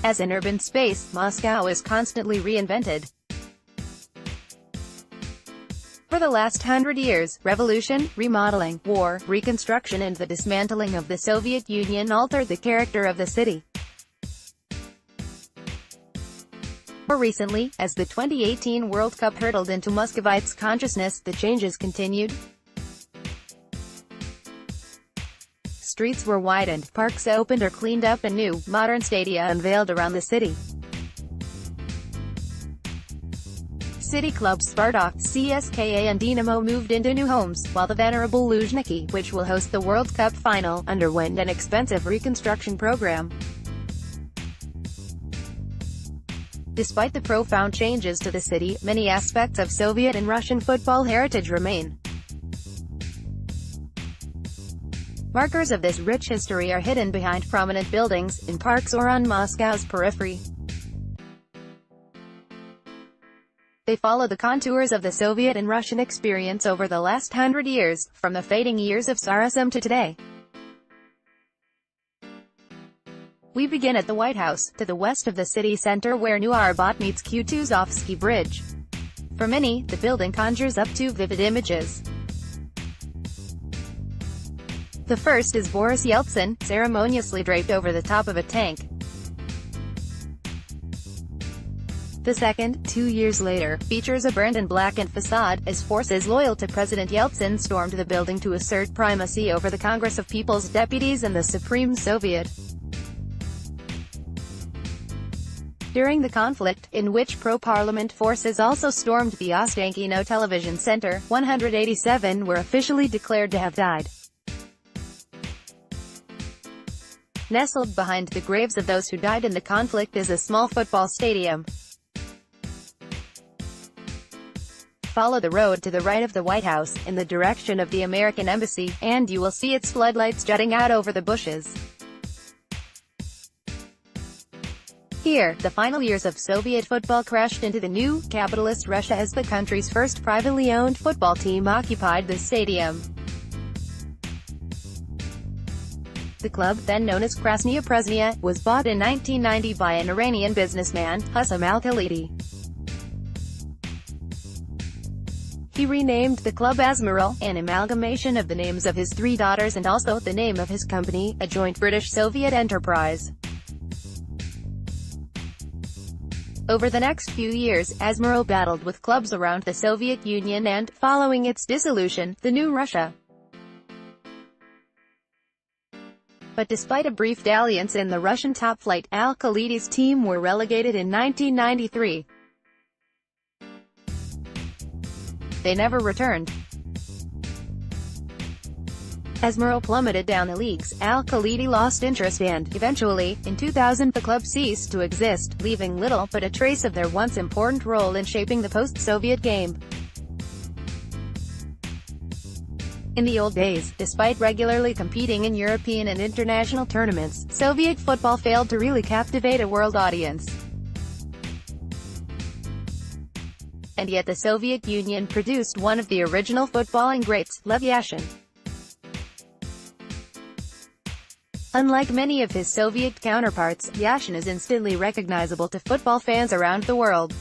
As an urban space, Moscow is constantly reinvented. For the last 100 years, revolution, remodeling, war, reconstruction and the dismantling of the Soviet Union altered the character of the city. More recently, as the 2018 World Cup hurtled into Muscovites' consciousness, the changes continued. Streets were widened, parks opened or cleaned up and new, modern stadia unveiled around the city. City clubs Spartak, CSKA and Dinamo moved into new homes, while the venerable Luzhniki, which will host the World Cup final, underwent an expensive reconstruction program. Despite the profound changes to the city, many aspects of Soviet and Russian football heritage remain. Markers of this rich history are hidden behind prominent buildings, in parks or on Moscow's periphery. They follow the contours of the Soviet and Russian experience over the last 100 years, from the fading years of Tsarism to today. We begin at the White House, to the west of the city center where New Arbat meets Kutuzovsky Bridge. For many, the building conjures up two vivid images. The first is Boris Yeltsin, ceremoniously draped over the top of a tank. The second, 2 years later, features a burned and blackened facade, as forces loyal to President Yeltsin stormed the building to assert primacy over the Congress of People's Deputies and the Supreme Soviet. During the conflict, in which pro-parliament forces also stormed the Ostankino television center, 187 were officially declared to have died. Nestled behind the graves of those who died in the conflict is a small football stadium. Follow the road to the right of the White House, in the direction of the American Embassy, and you will see its floodlights jutting out over the bushes. Here, the final years of Soviet football crashed into the new, capitalist Russia as the country's first privately owned football team occupied the stadium. The club, then known as Krasnaya Presnaya, was bought in 1990 by an Iranian businessman, Hussam al-Khalidi. He renamed the club Azmiral, an amalgamation of the names of his three daughters and also the name of his company, a joint British-Soviet enterprise. Over the next few years, Azmiral battled with clubs around the Soviet Union and, following its dissolution, the new Russia. But despite a brief dalliance in the Russian top flight, al-Khalidi's team were relegated in 1993. They never returned. Azmiral plummeted down the leagues, al-Khalidi lost interest and, eventually, in 2000 the club ceased to exist, leaving little but a trace of their once important role in shaping the post-Soviet game. In the old days, despite regularly competing in European and international tournaments, Soviet football failed to really captivate a world audience. And yet the Soviet Union produced one of the original footballing greats, Lev Yashin. Unlike many of his Soviet counterparts, Yashin is instantly recognizable to football fans around the world.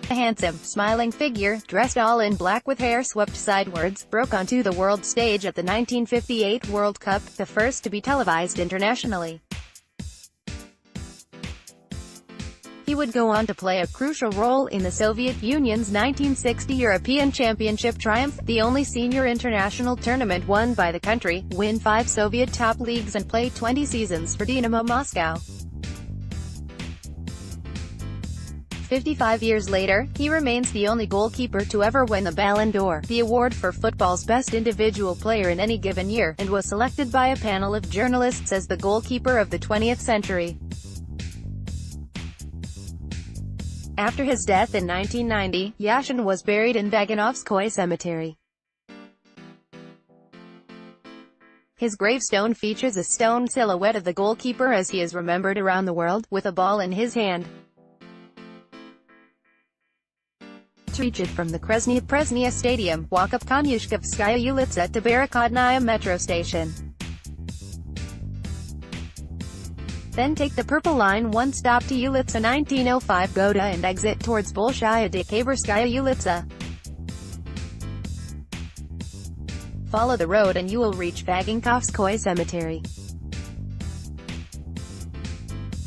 A handsome, smiling figure, dressed all in black with hair swept sidewards, broke onto the world stage at the 1958 World Cup, the first to be televised internationally. He would go on to play a crucial role in the Soviet Union's 1960 European Championship triumph, the only senior international tournament won by the country, win 5 Soviet top leagues and play 20 seasons for Dinamo Moscow. 55 years later, he remains the only goalkeeper to ever win the Ballon d'Or, the award for football's best individual player in any given year, and was selected by a panel of journalists as the goalkeeper of the 20th century. After his death in 1990, Yashin was buried in Vaganovskoye Cemetery. His gravestone features a stone silhouette of the goalkeeper as he is remembered around the world, with a ball in his hand. To reach it from the Krasnaya Presnaya Stadium, walk up Konyushkovskaya Ulitsa to Barakodnaya metro station. Then take the purple line one stop to Ulitsa 1905 Goda and exit towards Bolshaya Dekaberskaya Ulitsa. Follow the road and you will reach Vagankovskoye Cemetery.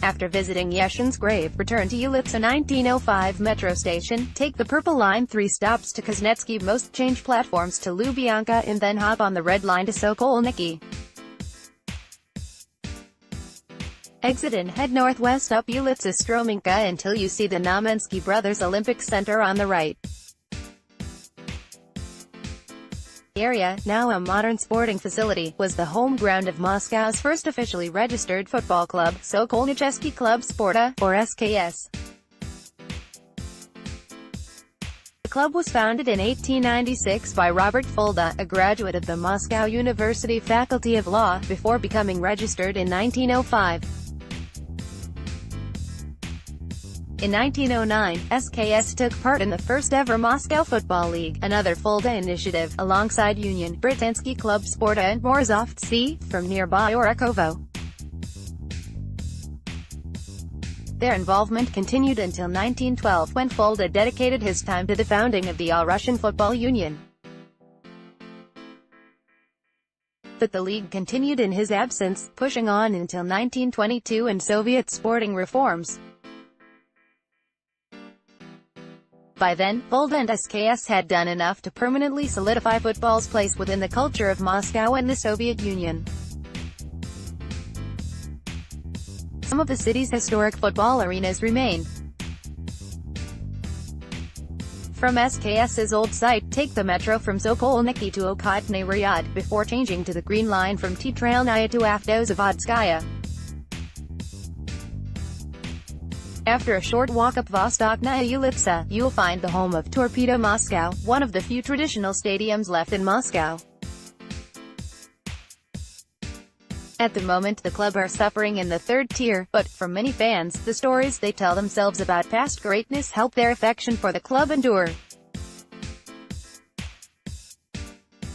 After visiting Yeshin's grave, return to Ulitsa 1905 metro station, take the purple line 3 stops to Kuznetsky Most, change platforms to Lubyanka and then hop on the red line to Sokolniki. Exit and head northwest up Ulitsa Strominka until you see the Namensky Brothers Olympic Center on the right. The area, now a modern sporting facility, was the home ground of Moscow's first officially registered football club, Sokolnichesky Club Sporta, or SKS. The club was founded in 1896 by Robert Fulda, a graduate of the Moscow University Faculty of Law, before becoming registered in 1905. In 1909, SKS took part in the first-ever Moscow Football League, another Fulda initiative, alongside Union, Britansky Club Sporta and Morzovtsy, from nearby Orakovo. Their involvement continued until 1912, when Fulda dedicated his time to the founding of the All-Russian Football Union. But the league continued in his absence, pushing on until 1922 and Soviet sporting reforms. By then, Fulda and SKS had done enough to permanently solidify football's place within the culture of Moscow and the Soviet Union. Some of the city's historic football arenas remain. From SKS's old site, take the metro from Sokolniki to Okhotny Ryad, before changing to the Green Line from Titralnaya to Avdozavodskaya. After a short walk up Vostoknaya Ulitsa, you'll find the home of Torpedo Moscow, one of the few traditional stadiums left in Moscow. At the moment the club are suffering in the third tier, but, for many fans, the stories they tell themselves about past greatness help their affection for the club endure.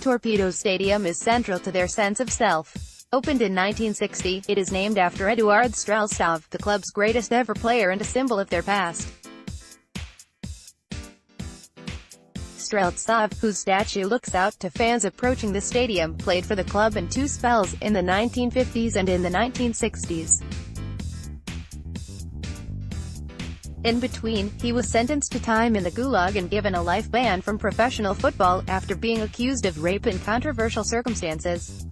Torpedo's stadium is central to their sense of self. Opened in 1960, it is named after Eduard Streltsov, the club's greatest ever player and a symbol of their past. Streltsov, whose statue looks out to fans approaching the stadium, played for the club in 2 spells, in the 1950s and in the 1960s. In between, he was sentenced to time in the Gulag and given a life ban from professional football, after being accused of rape in controversial circumstances.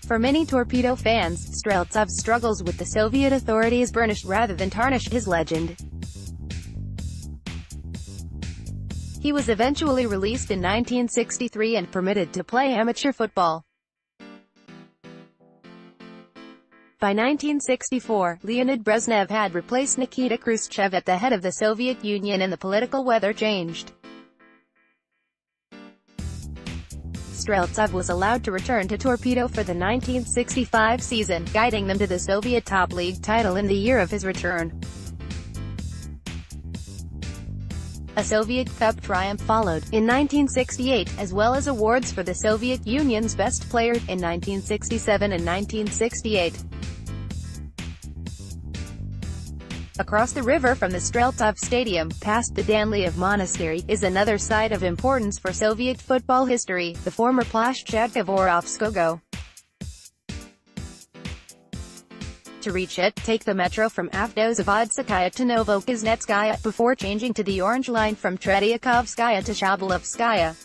For many Torpedo fans, Streltsov's struggles with the Soviet authorities burnished rather than tarnished his legend. He was eventually released in 1963 and permitted to play amateur football. By 1964, Leonid Brezhnev had replaced Nikita Khrushchev at the head of the Soviet Union and the political weather changed. Streltsov was allowed to return to Torpedo for the 1965 season, guiding them to the Soviet Top League title in the year of his return. A Soviet Cup triumph followed, in 1968, as well as awards for the Soviet Union's best player, in 1967 and 1968. Across the river from the Streltsov Stadium, past the Danliev Monastery, is another site of importance for Soviet football history, the former Plashchadka Vorovskogo. To reach it, take the metro from Avdozavodskaya to Novokuznetskaya, before changing to the Orange Line from Tretyakovskaya to Shabelovskaya.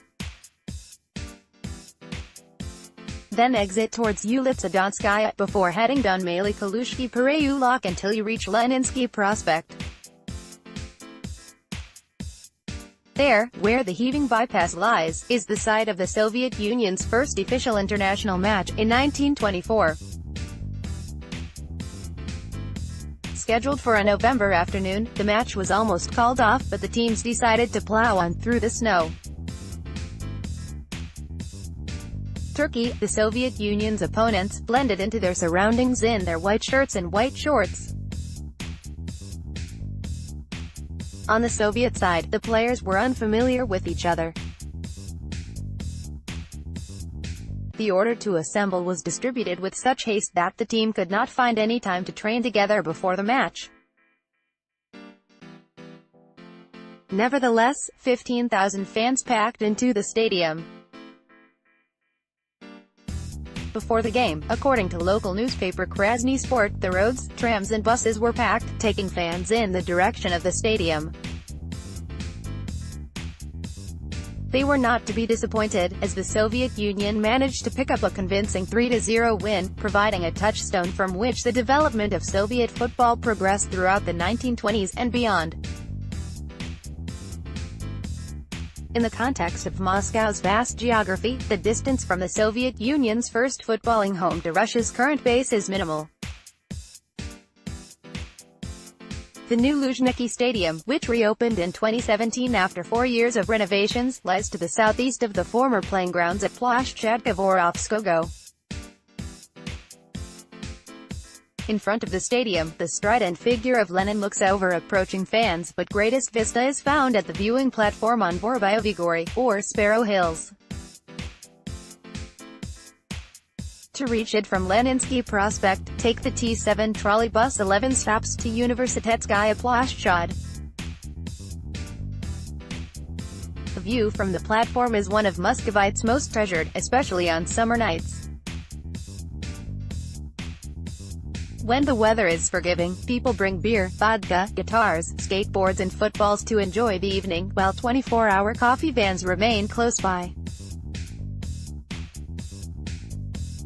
Then exit towards Ulitsa Donskaya, before heading down Maly Kalushki Pereyulok until you reach Leninsky Prospect. There, where the heaving bypass lies, is the site of the Soviet Union's first official international match, in 1924. Scheduled for a November afternoon, the match was almost called off, but the teams decided to plow on through the snow. Turkey, the Soviet Union's opponents, blended into their surroundings in their white shirts and white shorts. On the Soviet side, the players were unfamiliar with each other. The order to assemble was distributed with such haste that the team could not find any time to train together before the match. Nevertheless, 15,000 fans packed into the stadium before the game. According to local newspaper Krasny Sport, the roads, trams and buses were packed, taking fans in the direction of the stadium. They were not to be disappointed, as the Soviet Union managed to pick up a convincing 3-0 win, providing a touchstone from which the development of Soviet football progressed throughout the 1920s and beyond. In the context of Moscow's vast geography, the distance from the Soviet Union's first footballing home to Russia's current base is minimal. The new Luzhniki Stadium, which reopened in 2017 after 4 years of renovations, lies to the southeast of the former playing grounds at Ploshchad Vorovskogo. In front of the stadium, the strident figure of Lenin looks over approaching fans, but greatest vista is found at the viewing platform on Vorobyovy Gory, or Sparrow Hills. To reach it from Leninsky Prospect, take the T7 trolleybus 11 stops to Universitetskaya Ploshchad. The view from the platform is one of Muscovites' most treasured, especially on summer nights. When the weather is forgiving, people bring beer, vodka, guitars, skateboards and footballs to enjoy the evening, while 24-hour coffee vans remain close by.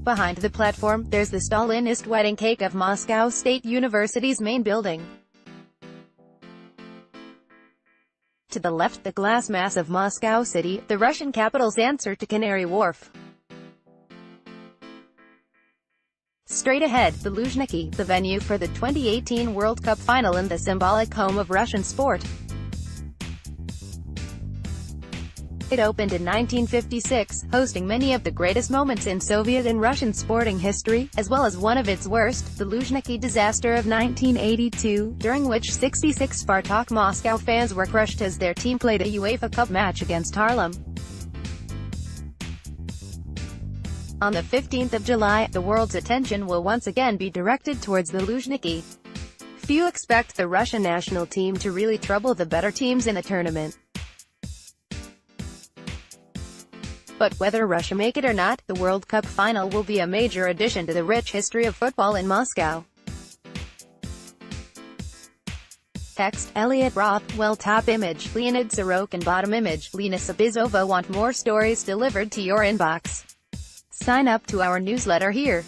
Behind the platform, there's the Stalinist wedding cake of Moscow State University's main building. To the left, the glass mass of Moscow City, the Russian capital's answer to Canary Wharf. Straight ahead, the Luzhniki, the venue for the 2018 World Cup final and the symbolic home of Russian sport. It opened in 1956, hosting many of the greatest moments in Soviet and Russian sporting history, as well as one of its worst, the Luzhniki disaster of 1982, during which 66 Spartak Moscow fans were crushed as their team played a UEFA Cup match against Harlem. On the 15th of July, the world's attention will once again be directed towards the Luzhniki. Few expect the Russian national team to really trouble the better teams in the tournament. But whether Russia make it or not, the World Cup final will be a major addition to the rich history of football in Moscow. Text, Elliot Roth, well top image, Leonid Sorokin bottom image, Lena Sabizova want more stories delivered to your inbox. Sign up to our newsletter here.